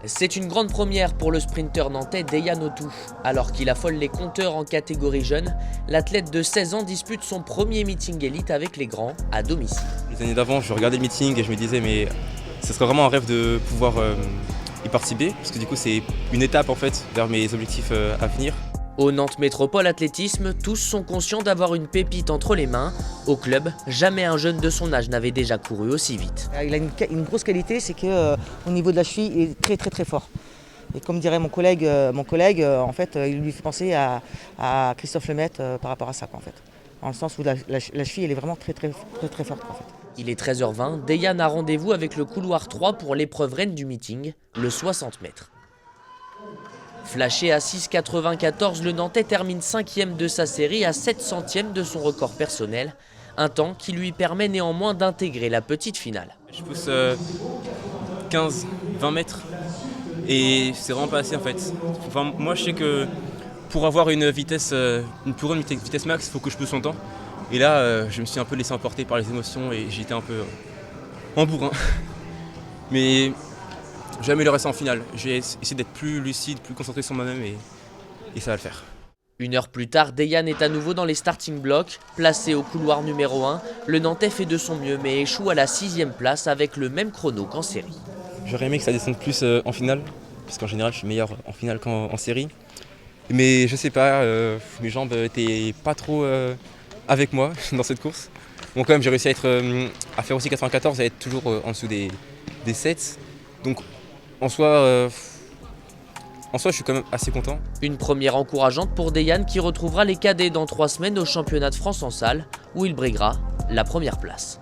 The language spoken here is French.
C'est une grande première pour le sprinter nantais Dejan Autou. Alors qu'il affole les compteurs en catégorie jeune, l'athlète de 16 ans dispute son premier meeting élite avec les grands à domicile. Les années d'avant, je regardais le meeting et je me disais mais ce serait vraiment un rêve de pouvoir y participer parce que du coup c'est une étape en fait vers mes objectifs à venir. Au Nantes Métropole Athlétisme, tous sont conscients d'avoir une pépite entre les mains. Au club, jamais un jeune de son âge n'avait déjà couru aussi vite. Il a une grosse qualité, c'est qu'au niveau de la cheville, il est très fort. Et comme dirait mon collègue, en fait, il lui fait penser à Christophe Lemaitre par rapport à ça, quoi, en fait. Dans le sens où la cheville, elle est vraiment très forte, en fait. Il est 13h20, Dejan a rendez-vous avec le couloir 3 pour l'épreuve reine du meeting, le 60 mètres. Flashé à 6,94, le Nantais termine 5e de sa série à 7 centièmes de son record personnel, un temps qui lui permet néanmoins d'intégrer la petite finale. Je pousse 15-20 mètres et c'est vraiment pas assez en fait. Enfin, moi je sais que pour avoir une vitesse, vitesse max, il faut que je pousse longtemps. Et là je me suis un peu laissé emporter par les émotions et j'étais un peu en bourrin. Mais je vais améliorer ça en finale. Je vais essayer d'être plus lucide, plus concentré sur moi-même et ça va le faire. Une heure plus tard, Dejan est à nouveau dans les starting blocks. Placé au couloir numéro 1, le Nantais fait de son mieux mais échoue à la 6e place avec le même chrono qu'en série. J'aurais aimé que ça descende plus en finale, parce qu'en général je suis meilleur en finale qu'en série. Mais je sais pas, mes jambes étaient pas trop avec moi dans cette course. Bon quand même j'ai réussi à faire aussi 94 et à être toujours en dessous des 7. Donc en soi, je suis quand même assez content. Une première encourageante pour Dejan qui retrouvera les cadets dans 3 semaines au championnat de France en salle où il briguera la première place.